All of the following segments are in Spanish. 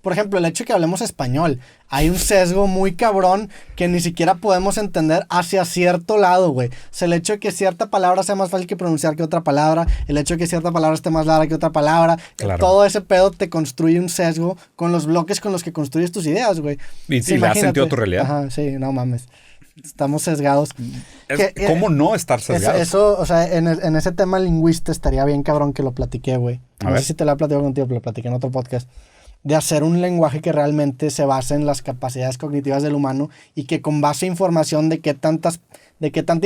por ejemplo, el hecho de que hablemos español, hay un sesgo muy cabrón que ni siquiera podemos entender hacia cierto lado, güey. O sea, el hecho de que cierta palabra sea más fácil que pronunciar que otra palabra, el hecho de que cierta palabra esté más larga que otra palabra, claro. Todo ese pedo te construye un sesgo con los bloques con los que construyes tus ideas, güey. Y si le has sentido tu realidad. Ajá, sí, no mames. Estamos sesgados. ¿Cómo no estar sesgados? Eso, o sea, en ese tema lingüista estaría bien cabrón que lo platiqué, güey. No sé si te lo he platicado contigo, pero lo platiqué en otro podcast. De hacer un lenguaje que realmente se base en las capacidades cognitivas del humano y que con base a información de qué tanta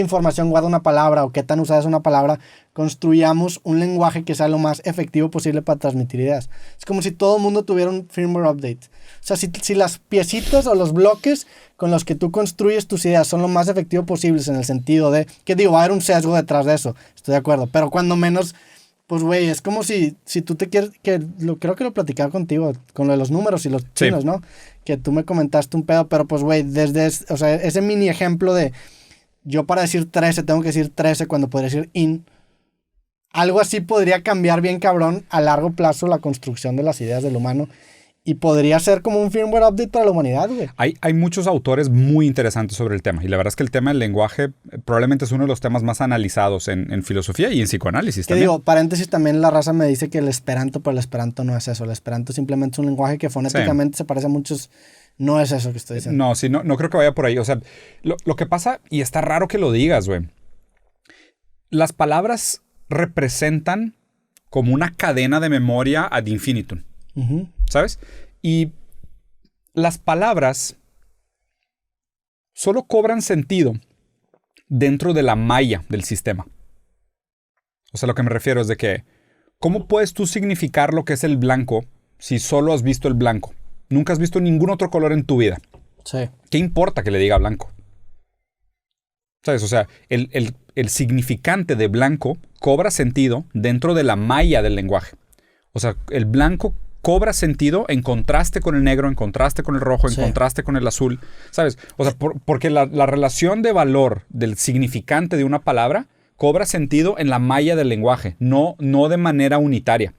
información guarda una palabra o qué tan usada es una palabra, construyamos un lenguaje que sea lo más efectivo posible para transmitir ideas. Es como si todo el mundo tuviera un firmware update. O sea, si las piecitas o los bloques con los que tú construyes tus ideas son lo más efectivo posibles en el sentido de, que digo, va a haber un sesgo detrás de eso, estoy de acuerdo, pero cuando menos, pues güey, es como si tú te quieres, creo que lo platicaba contigo, con lo de los números y los chinos, ¿no? Que tú me comentaste un pedo, pero pues güey, o sea, ese mini ejemplo de, yo para decir 13 tengo que decir 13 cuando podría decir in, algo así podría cambiar bien cabrón a largo plazo la construcción de las ideas del humano. Y podría ser como un firmware update para la humanidad, güey. Hay muchos autores muy interesantes sobre el tema. Y la verdad es que el tema del lenguaje probablemente es uno de los temas más analizados en filosofía y en psicoanálisis que también. Digo, paréntesis, también la raza me dice que el esperanto, pero el esperanto no es eso. El esperanto simplemente es un lenguaje que fonéticamente se parece a muchos. No es eso que estoy diciendo. No, sí, no creo que vaya por ahí. O sea, lo que pasa, y está raro que lo digas, güey. Las palabras representan como una cadena de memoria ad infinitum. Uh-huh. ¿Sabes? Y las palabras solo cobran sentido dentro de la malla del sistema. O sea, lo que me refiero es de que, ¿cómo puedes tú significar lo que es el blanco si solo has visto el blanco? Nunca has visto ningún otro color en tu vida. Sí. ¿Qué importa que le diga blanco? ¿Sabes? O sea, el significante de blanco cobra sentido dentro de la malla del lenguaje. O sea, el blanco cobra sentido en contraste con el negro, en contraste con el rojo, en contraste con el azul, ¿sabes? O sea, porque la relación de valor del significante de una palabra cobra sentido en la malla del lenguaje, no de manera unitaria.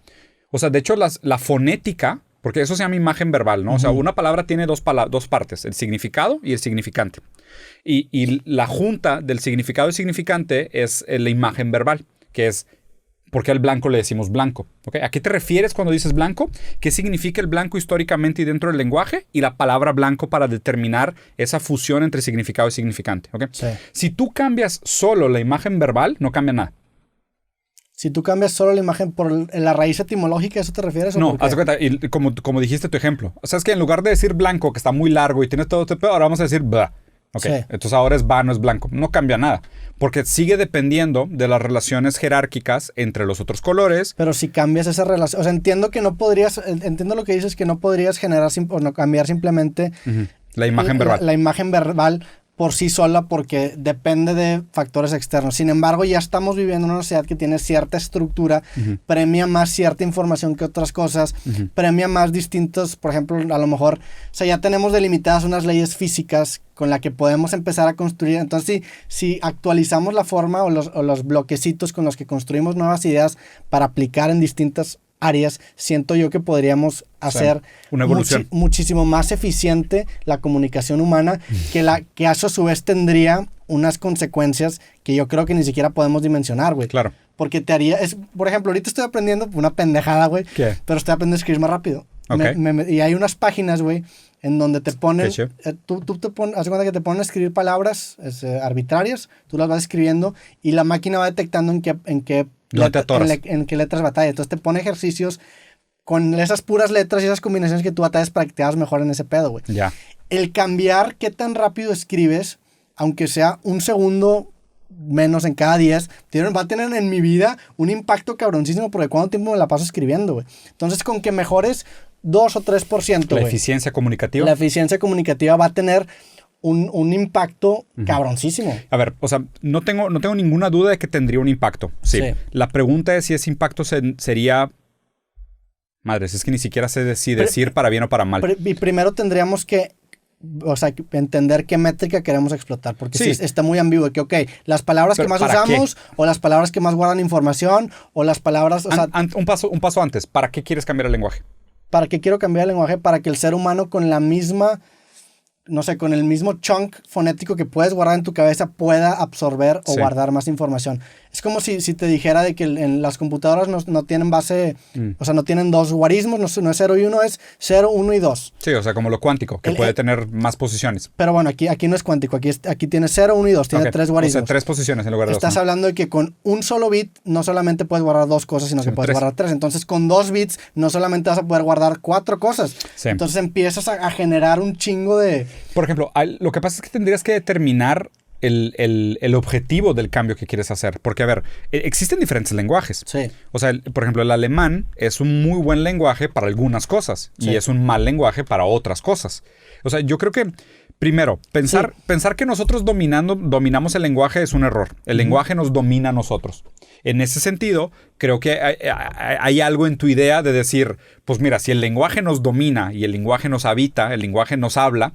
O sea, de hecho, la fonética, porque eso se llama imagen verbal, ¿no? Uh-huh. O sea, una palabra tiene dos partes, el significado y el significante. Y la junta del significado y significante es la imagen verbal, que es ¿por qué al blanco le decimos blanco? ¿Okay? ¿A qué te refieres cuando dices blanco? ¿Qué significa el blanco históricamente y dentro del lenguaje? Y la palabra blanco para determinar esa fusión entre significado y significante. ¿Okay? Sí. Si tú cambias solo la imagen verbal, no cambia nada. Si tú cambias solo la imagen por la raíz etimológica, ¿a eso te refieres? No, haz de cuenta, y como dijiste tu ejemplo. O sea, es que en lugar de decir blanco, que está muy largo y tienes todo este pedo, ahora vamos a decir bla. Okay. Sí. Entonces ahora es va, no es blanco. No cambia nada. Porque sigue dependiendo de las relaciones jerárquicas entre los otros colores. Pero si cambias esa relación... O sea, entiendo lo que dices, que no podrías generar o no cambiar simplemente... Uh-huh. La imagen verbal. La imagen verbal por sí sola porque depende de factores externos. Sin embargo, ya estamos viviendo en una sociedad que tiene cierta estructura, uh-huh. Premia más cierta información que otras cosas, uh-huh. Premia más distintos, por ejemplo, a lo mejor, o sea, ya tenemos delimitadas unas leyes físicas con las que podemos empezar a construir. Entonces, si actualizamos la forma o los bloquecitos con los que construimos nuevas ideas para aplicar en distintas áreas, siento yo que podríamos hacer una evolución muchísimo más eficiente la comunicación humana, que eso a su vez tendría unas consecuencias que yo creo que ni siquiera podemos dimensionar, güey. Claro. Porque por ejemplo, ahorita estoy aprendiendo una pendejada, güey. ¿Qué? Pero estoy aprendiendo a escribir más rápido. Okay. Y hay unas páginas, güey, en donde te ponen... tú te pones... Haz cuenta que te ponen a escribir palabras arbitrarias, tú las vas escribiendo y la máquina va detectando en qué letras batalla. Entonces te pone ejercicios con esas puras letras y esas combinaciones que tú batallas para que te hagas mejor en ese pedo, güey. Ya. El cambiar qué tan rápido escribes, aunque sea un segundo menos en cada 10, va a tener en mi vida un impacto cabroncísimo porque cuánto tiempo me la paso escribiendo, güey. Entonces, con que mejores 2 o 3%, la eficiencia comunicativa. La eficiencia comunicativa va a tener un impacto cabroncísimo. A ver, o sea, no tengo ninguna duda de que tendría un impacto. Sí. La pregunta es si ese impacto sería... Madres, es que ni siquiera sé si decir para bien o para mal. Y primero tendríamos que, o sea, entender qué métrica queremos explotar. Porque sí está muy ambiguo. Que, ok, las palabras que más usamos, o las palabras que más guardan información, o las palabras... un paso antes. ¿Para qué quieres cambiar el lenguaje? ¿Para qué quiero cambiar el lenguaje? Para que el ser humano con la misma, no sé, con el mismo chunk fonético que puedes guardar en tu cabeza pueda absorber o guardar más información. Es como si te dijera de que en las computadoras no tienen base, o sea, no tienen dos guarismos, no es 0 y 1, es 0, 1 y 2. Sí, o sea, como lo cuántico, que puede tener más posiciones. Pero bueno, aquí no es cuántico, aquí tiene 0, 1 y 2, tiene 3 guarismos. O sea, 3 posiciones en lugar de 2. Estás hablando de que con un solo bit no solamente puedes guardar 2 cosas, sino que puedes guardar 3. Entonces, con 2 bits no solamente vas a poder guardar 4 cosas. Sí. Entonces empiezas a generar un chingo de... Por ejemplo, lo que pasa es que tendrías que determinar el objetivo del cambio que quieres hacer. Porque, a ver, existen diferentes lenguajes. Sí. O sea, por ejemplo, el alemán es un muy buen lenguaje para algunas cosas y es un mal lenguaje para otras cosas. O sea, yo creo que, primero, pensar que nosotros dominamos el lenguaje es un error. El lenguaje nos domina a nosotros. En ese sentido, creo que hay algo en tu idea de decir, pues mira, si el lenguaje nos domina y el lenguaje nos habita, el lenguaje nos habla.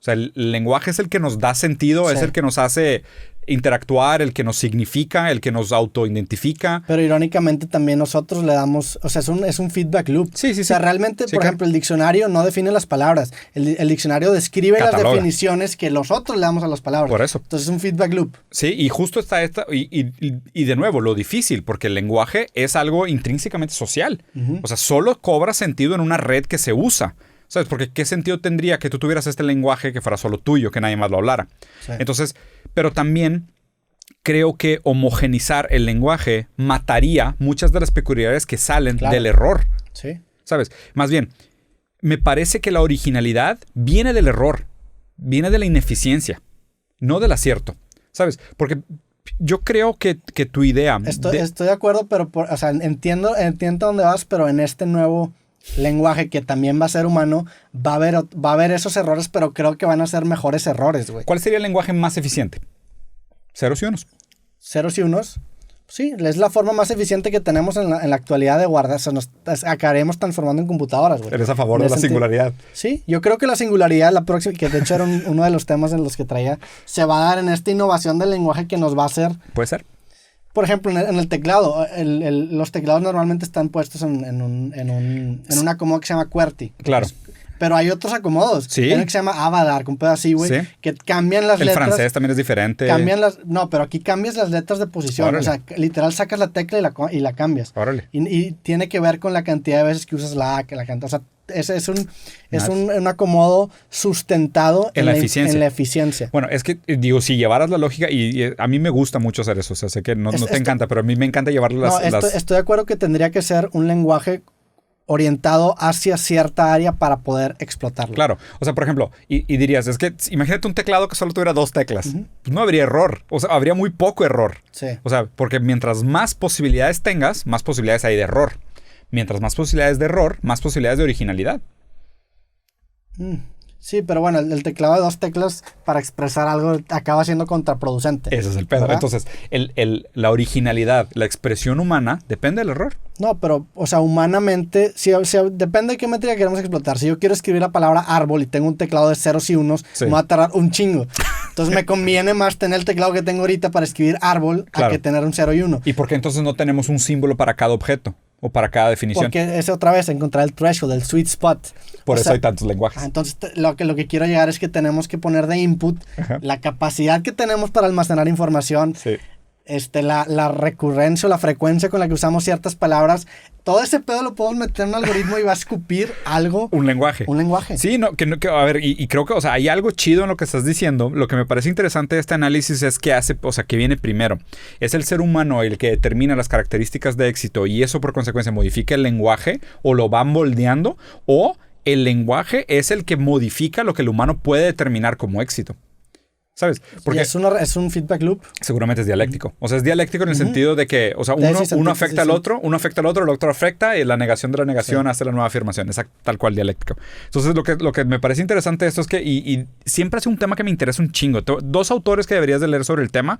O sea, el lenguaje es el que nos da sentido, es el que nos hace interactuar, el que nos significa, el que nos autoidentifica. Pero irónicamente también nosotros le damos, o sea, es un feedback loop. Sí. O sea, realmente, por ejemplo, el diccionario no define las palabras. El diccionario describe las definiciones que nosotros le damos a las palabras. Por eso. Entonces es un feedback loop. Sí, y justo está y de nuevo, lo difícil, porque el lenguaje es algo intrínsecamente social. O sea, solo cobra sentido en una red que se usa. ¿Sabes? Porque ¿qué sentido tendría que tú tuvieras este lenguaje que fuera solo tuyo, que nadie más lo hablara? Sí. Entonces, pero también creo que homogenizar el lenguaje mataría muchas de las peculiaridades que salen del error. Sí. ¿Sabes? Más bien, me parece que la originalidad viene del error, viene de la ineficiencia, no del acierto. ¿Sabes? Porque yo creo que tu idea... Estoy de acuerdo, pero o sea, entiendo dónde vas, pero en este nuevo lenguaje que también va a ser humano, va a haber esos errores, pero creo que van a ser mejores errores, güey. ¿Cuál sería el lenguaje más eficiente? Ceros y unos. Ceros y unos. Sí, es la forma más eficiente que tenemos en la actualidad de guardar. O sea, nos acabaremos transformando en computadoras, güey. ¿Eres a favor de la singularidad? Sí, yo creo que la singularidad, la próxima, que de hecho era uno de los temas en los que traía, se va a dar en esta innovación del lenguaje que nos va a hacer. Puede ser. Por ejemplo, en el teclado, los teclados normalmente están puestos en un acomodo que se llama QWERTY. Claro. Pero hay otros acomodos. Sí. Hay uno que se llama Avadar, un pedo así, güey. Sí. Que cambian las letras. El francés también es diferente. No, pero aquí cambias las letras de posición. Órale. O sea, literal sacas la tecla y la cambias. Órale. Y tiene que ver con la cantidad de veces que usas la A, que la cantas. O sea, es un acomodo sustentado en la eficiencia. Bueno, es que, digo, si llevaras la lógica, y a mí me gusta mucho hacer eso, o sea, sé que no te encanta, pero a mí me encanta llevar estoy de acuerdo que tendría que ser un lenguaje orientado hacia cierta área para poder explotarlo. Claro. O sea, por ejemplo, y dirías, es que imagínate un teclado que solo tuviera 2 teclas. Pues no habría error. O sea, habría muy poco error. Sí. O sea, porque mientras más posibilidades tengas, más posibilidades hay de error. Mientras más posibilidades de error, más posibilidades de originalidad. Sí, pero bueno, el teclado de 2 teclas para expresar algo acaba siendo contraproducente. Ese es el pedo. ¿Verdad? Entonces, la originalidad, la expresión humana, depende del error. No, pero, o sea, humanamente, depende de qué métrica queremos explotar. Si yo quiero escribir la palabra árbol y tengo un teclado de ceros y unos, me va a tardar un chingo. Entonces me conviene más tener el teclado que tengo ahorita para escribir árbol a que tener un 0 y 1. ¿Y por qué entonces no tenemos un símbolo para cada objeto? O para cada definición. Porque es otra vez encontrar el threshold, el sweet spot. Por eso hay tantos lenguajes. Entonces lo que quiero llegar es que tenemos que poner de input la capacidad que tenemos para almacenar información, la recurrencia o la frecuencia con la que usamos ciertas palabras. Todo ese pedo lo podemos meter en un algoritmo y va a escupir algo. Un lenguaje. Sí, a ver, y creo que, o sea, hay algo chido en lo que estás diciendo. Lo que me parece interesante de este análisis es que que viene primero. ¿Es el ser humano el que determina las características de éxito y eso por consecuencia modifica el lenguaje o lo van moldeando? ¿O el lenguaje es el que modifica lo que el humano puede determinar como éxito? ¿Sabes? Porque es un feedback loop. Seguramente es dialéctico. O sea, es dialéctico en el sentido de que, o sea, uno afecta al otro, el otro afecta, y la negación de la negación hace la nueva afirmación. Es tal cual dialéctico. Entonces, lo que me parece interesante de esto es que, y siempre es un tema que me interesa un chingo. 2 autores que deberías de leer sobre el tema.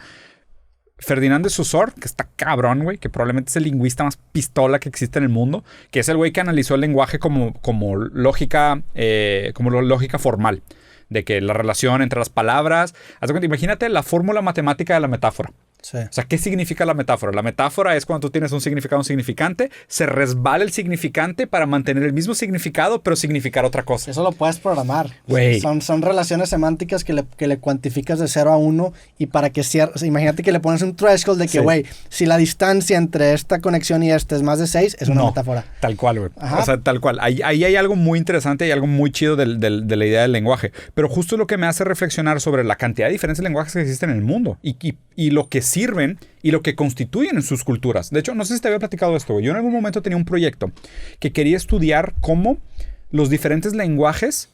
Ferdinand de Saussure, que está cabrón, güey, que probablemente es el lingüista más pistola que existe en el mundo, que es el güey que analizó el lenguaje como lógica formal. De que la relación entre las palabras... Haz de cuenta, imagínate la fórmula matemática de la metáfora. Sí. O sea, ¿qué significa la metáfora? La metáfora es cuando tú tienes un significado, un significante, se resbala el significante para mantener el mismo significado, pero significar otra cosa. Eso lo puedes programar. Güey. Son relaciones semánticas que le cuantificas de 0 a 1 y para que cierre... O sea, imagínate que le pones un threshold de que, güey, si la distancia entre esta conexión y esta es más de 6, es una metáfora. Tal cual, güey. O sea, tal cual. Ahí hay algo muy interesante y algo muy chido de la idea del lenguaje. Pero justo lo que me hace reflexionar sobre la cantidad de diferentes lenguajes que existen en el mundo y lo que sirven y lo que constituyen en sus culturas. De hecho, no sé si te había platicado esto, güey. Yo en algún momento tenía un proyecto que quería estudiar cómo los diferentes lenguajes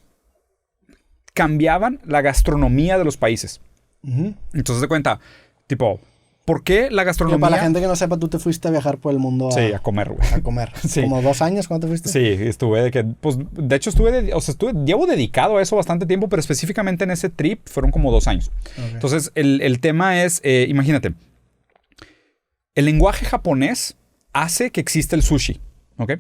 cambiaban la gastronomía de los países. Entonces, de cuenta, tipo, ¿por qué la gastronomía? Para la gente que no sepa, tú te fuiste a viajar por el mundo a comer, güey. A comer. Sí. ¿Como 2 años cuando te fuiste? Sí, estuve de hecho llevo dedicado a eso bastante tiempo, pero específicamente en ese trip fueron como 2 años. Okay. Entonces, el tema es, imagínate, el lenguaje japonés hace que exista el sushi, ¿ok?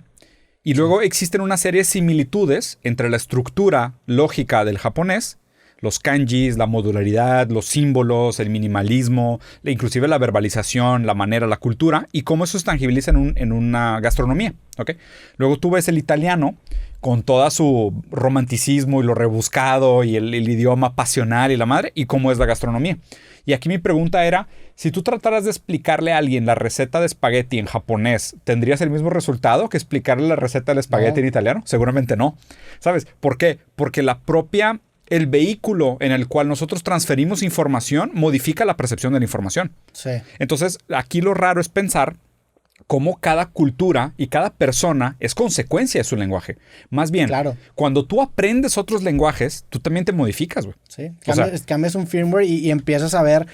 Y luego existen una serie de similitudes entre la estructura lógica del japonés, los kanjis, la modularidad, los símbolos, el minimalismo, inclusive la verbalización, la manera, la cultura, y cómo eso se tangibiliza en una gastronomía, ¿ok? Luego tú ves el italiano con todo su romanticismo y lo rebuscado y el idioma pasional y la madre, y cómo es la gastronomía. Y aquí mi pregunta era, si tú trataras de explicarle a alguien la receta de espagueti en japonés, ¿tendrías el mismo resultado que explicarle la receta del espagueti en italiano? Seguramente no. ¿Sabes? ¿Por qué? Porque el vehículo en el cual nosotros transferimos información modifica la percepción de la información. Sí. Entonces, aquí lo raro es pensar cómo cada cultura y cada persona es consecuencia de su lenguaje. Más bien, cuando tú aprendes otros lenguajes, tú también te modificas, güey. Sí, cambias un firmware y empiezas a ver,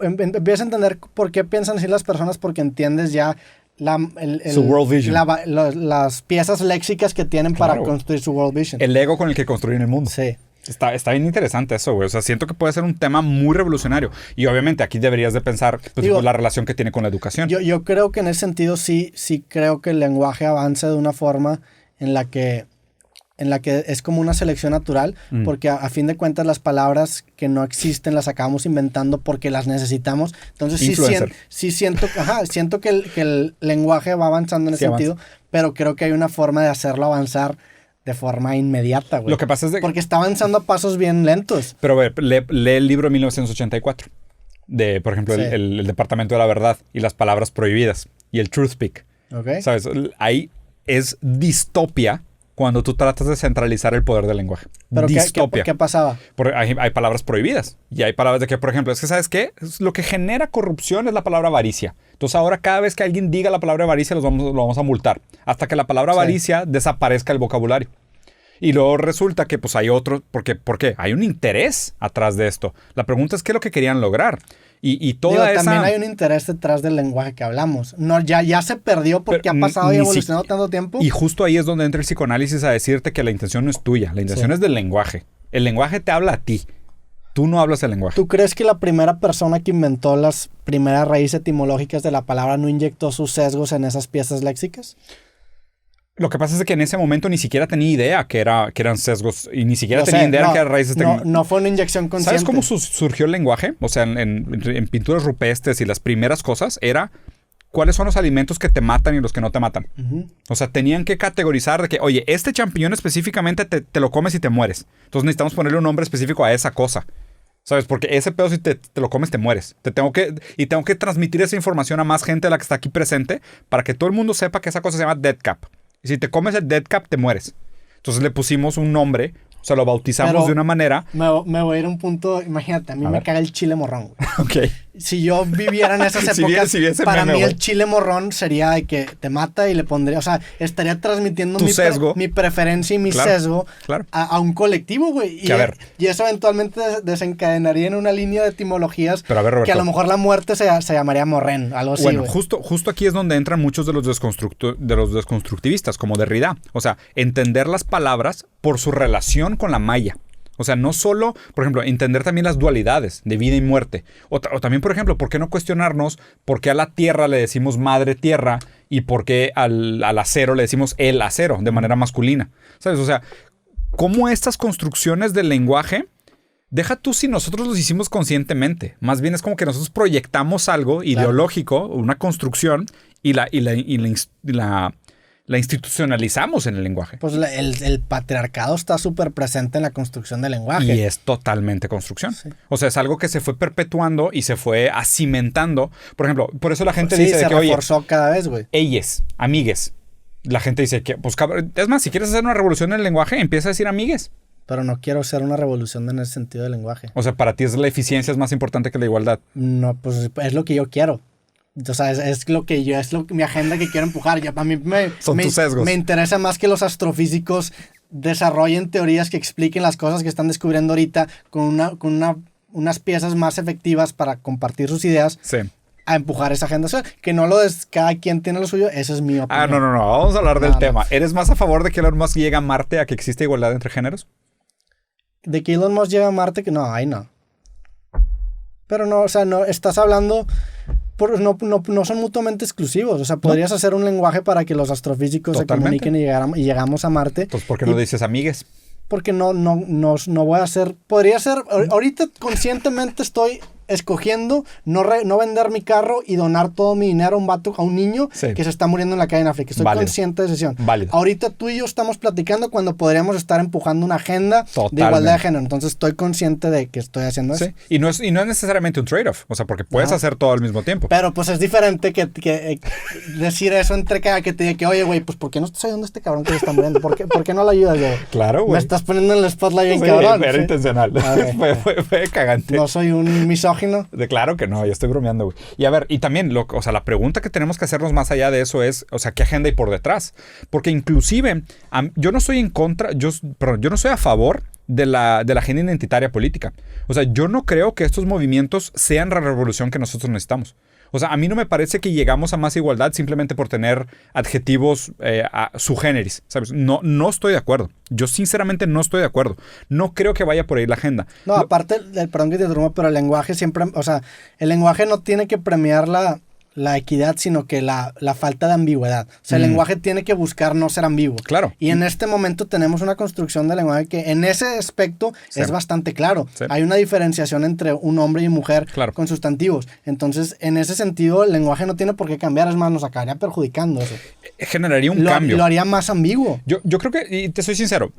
empiezas a entender por qué piensan así las personas, porque entiendes ya su world vision. Las piezas léxicas que tienen para construir su world vision. El ego con el que construyen el mundo. Sí. Está bien interesante eso, güey. O sea, siento que puede ser un tema muy revolucionario. Y obviamente aquí deberías de pensar la relación que tiene con la educación. Yo creo que en ese sentido sí creo que el lenguaje avanza de una forma en la que es como una selección natural, porque a fin de cuentas las palabras que no existen las acabamos inventando porque las necesitamos. Entonces sí siento que el lenguaje va avanzando en ese sentido, pero creo que hay una forma de hacerlo avanzar de forma inmediata, güey. Lo que pasa es porque está avanzando a pasos bien lentos. Pero a ver, lee el libro de 1984. Por ejemplo, el Departamento de la Verdad y las palabras prohibidas. Y el Truth Speak. Okay. ¿Sabes? Ahí es distopia cuando tú tratas de centralizar el poder del lenguaje. ¿Pero distopia. ¿Qué pasaba? Porque hay palabras prohibidas. Y hay palabras de que, por ejemplo, es que, ¿sabes qué? Lo que genera corrupción es la palabra avaricia. Entonces ahora cada vez que alguien diga la palabra avaricia lo vamos a multar. Hasta que la palabra avaricia desaparezca del vocabulario. Y luego resulta que pues hay otro... ¿Por qué? Hay un interés atrás de esto. La pregunta es qué es lo que querían lograr. Y toda esa... También hay un interés detrás del lenguaje que hablamos. No, ya se perdió porque ha pasado y evolucionado tanto tiempo. Y justo ahí es donde entra el psicoanálisis a decirte que la intención no es tuya. La intención es del lenguaje. El lenguaje te habla a ti. Tú no hablas el lenguaje. ¿Tú crees que la primera persona que inventó las primeras raíces etimológicas de la palabra no inyectó sus sesgos en esas piezas léxicas? Lo que pasa es que en ese momento ni siquiera tenía idea que eran sesgos y ni siquiera tenía idea que eran raíces tecnológicas. No fue una inyección consciente. ¿Sabes cómo surgió el lenguaje? O sea, en pinturas rupestres y las primeras cosas era cuáles son los alimentos que te matan y los que no te matan. O sea, tenían que categorizar de que, oye, este champiñón específicamente te lo comes y te mueres. Entonces necesitamos ponerle un nombre específico a esa cosa. ¿Sabes? Porque ese pedo si te lo comes te mueres. Tengo que transmitir esa información a más gente de la que está aquí presente para que todo el mundo sepa que esa cosa se llama dead cap. Y si te comes el dead cap, te mueres. Entonces le pusimos un nombre, o sea, lo bautizamos de una manera. Me voy a ir a un punto, imagínate, a mí me caga el chile morrón, güey. Ok. Si yo viviera en esas épocas, para mí el chile morrón sería de que te mata y le pondría, o sea, estaría transmitiendo mi preferencia y mi sesgo a un colectivo, güey. Y eso eventualmente desencadenaría en una línea de etimologías que a lo mejor la muerte se llamaría morren, algo así. Bueno, justo aquí es donde entran muchos de los desconstructivistas, como Derrida. O sea, entender las palabras por su relación con la maya. O sea, no solo, por ejemplo, entender también las dualidades de vida y muerte. O también, por ejemplo, ¿por qué no cuestionarnos por qué a la tierra le decimos madre tierra y por qué al acero le decimos el acero de manera masculina? ¿Sabes? O sea, cómo estas construcciones del lenguaje deja tú si nosotros los hicimos conscientemente. Más bien es como que nosotros proyectamos algo ideológico, una construcción, y la institucionalizamos en el lenguaje. Pues el patriarcado está súper presente en la construcción del lenguaje. Y es totalmente construcción. Sí. O sea, es algo que se fue perpetuando y se fue acimentando. Por ejemplo, por eso la gente dice se de que, oye, reforzó cada vez, güey. Ellas, amigues. La gente dice que, pues, cabrón, es más, si quieres hacer una revolución en el lenguaje, empieza a decir amigues. Pero no quiero hacer una revolución en ese sentido del lenguaje. O sea, para ti la eficiencia es más importante que la igualdad. No, pues es lo que yo quiero. O sea, es mi agenda que quiero empujar. A mí Son tus sesgos. Me interesa más que los astrofísicos desarrollen teorías que expliquen las cosas que están descubriendo ahorita con unas piezas más efectivas para compartir sus ideas. Sí. A empujar esa agenda. O sea, que no cada quien tiene lo suyo. Esa es mi opinión. No. Vamos a hablar del tema. ¿Eres más a favor de que Elon Musk llegue a Marte a que exista igualdad entre géneros? De que Elon Musk llegue a Marte, que no, ahí no. Pero no, o sea, no, estás hablando... No son mutuamente exclusivos. O sea, podrías hacer un lenguaje para que los astrofísicos se comuniquen y llegamos a Marte. Entonces, ¿por qué no dices amigues? Porque no voy a hacer... Podría ser... Ahorita conscientemente estoy escogiendo no vender mi carro y donar todo mi dinero a un niño que se está muriendo en la calle en África. Estoy consciente de decisión. Ahorita tú y yo estamos platicando cuando podríamos estar empujando una agenda de igualdad de género. Entonces estoy consciente de que estoy haciendo eso. Y no es necesariamente un trade-off. O sea, porque puedes hacer todo al mismo tiempo. Pero pues es diferente que decir eso entre cada que te diga que, oye, güey, pues ¿por qué no estás ayudando a este cabrón que se está muriendo? ¿Por qué no lo ayudas, güey? Claro, güey. Me estás poniendo en el spotlight bien cabrón. Era intencional. Fue cagante. No soy un misógino. Claro que no, yo estoy bromeando, güey. Y a ver, y también, o sea, la pregunta que tenemos que hacernos más allá de eso es, o sea, ¿qué agenda hay por detrás? Porque inclusive, yo no soy en contra, yo no soy a favor de la agenda identitaria política. O sea, yo no creo que estos movimientos sean la revolución que nosotros necesitamos. O sea, a mí no me parece que llegamos a más igualdad simplemente por tener adjetivos subgéneris, ¿sabes? No estoy de acuerdo. Yo sinceramente no estoy de acuerdo. No creo que vaya por ahí la agenda. No, aparte, perdón que te interrumpa, pero el lenguaje siempre... O sea, el lenguaje no tiene que premiar la equidad, sino que la falta de ambigüedad. O sea, el lenguaje tiene que buscar no ser ambiguo. Claro. Y en este momento tenemos una construcción del lenguaje que en ese aspecto es bastante claro. Sí. Hay una diferenciación entre un hombre y mujer con sustantivos. Entonces, en ese sentido, el lenguaje no tiene por qué cambiar. Es más, nos acabaría perjudicando eso. Generaría un cambio. Lo haría más ambiguo. Yo creo que, y te soy sincero,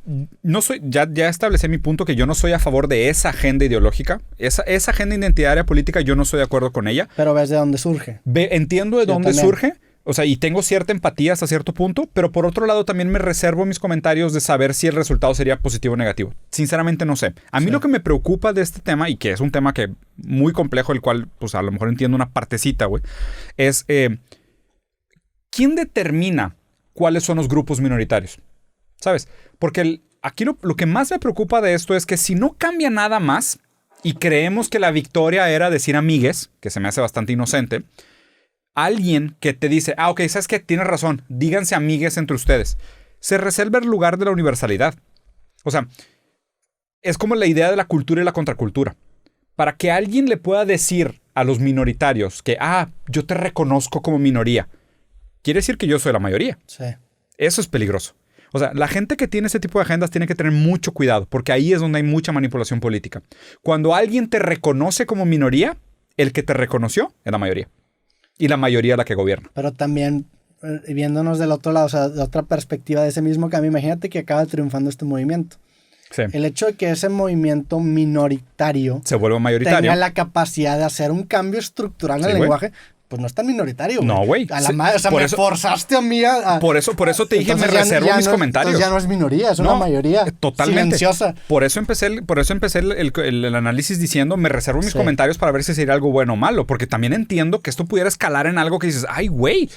ya establecí mi punto que yo no soy a favor de esa agenda ideológica. Esa agenda identitaria política, yo no estoy de acuerdo con ella. Pero ves de dónde surge. Entiendo de dónde surge, o sea, y tengo cierta empatía hasta cierto punto, pero por otro lado también me reservo mis comentarios de saber si el resultado sería positivo o negativo. Sinceramente no sé. A mí lo que me preocupa de este tema, y que es un tema que muy complejo, el cual pues a lo mejor entiendo una partecita, güey, es ¿quién determina cuáles son los grupos minoritarios? ¿Sabes? Porque aquí lo que más me preocupa de esto es que si no cambia nada más y creemos que la victoria era decir amigues, que se me hace bastante inocente, alguien que te dice, ok, ¿sabes qué? Tienes razón, díganse amigues entre ustedes. Se reserva el lugar de la universalidad. O sea, es como la idea de la cultura y la contracultura. Para que alguien le pueda decir a los minoritarios que, yo te reconozco como minoría, quiere decir que yo soy la mayoría. Sí. Eso es peligroso. O sea, la gente que tiene ese tipo de agendas tiene que tener mucho cuidado, porque ahí es donde hay mucha manipulación política. Cuando alguien te reconoce como minoría, el que te reconoció es la mayoría. Y la mayoría es la que gobierna. Pero también, viéndonos del otro lado, o sea, de otra perspectiva de ese mismo cambio, imagínate que acaba triunfando este movimiento. Sí. El hecho de que ese movimiento minoritario se vuelva mayoritario, tenga la capacidad de hacer un cambio estructural en el lenguaje, pues no es tan minoritario, güey. No, güey. A la madre, o sea, me forzaste a mí a... Por eso te dije, me reservo mis comentarios. Entonces ya no es minoría, es una mayoría totalmente silenciosa. Por eso empecé el análisis diciendo, me reservo mis comentarios para ver si sería algo bueno o malo, porque también entiendo que esto pudiera escalar en algo que dices, ay, güey,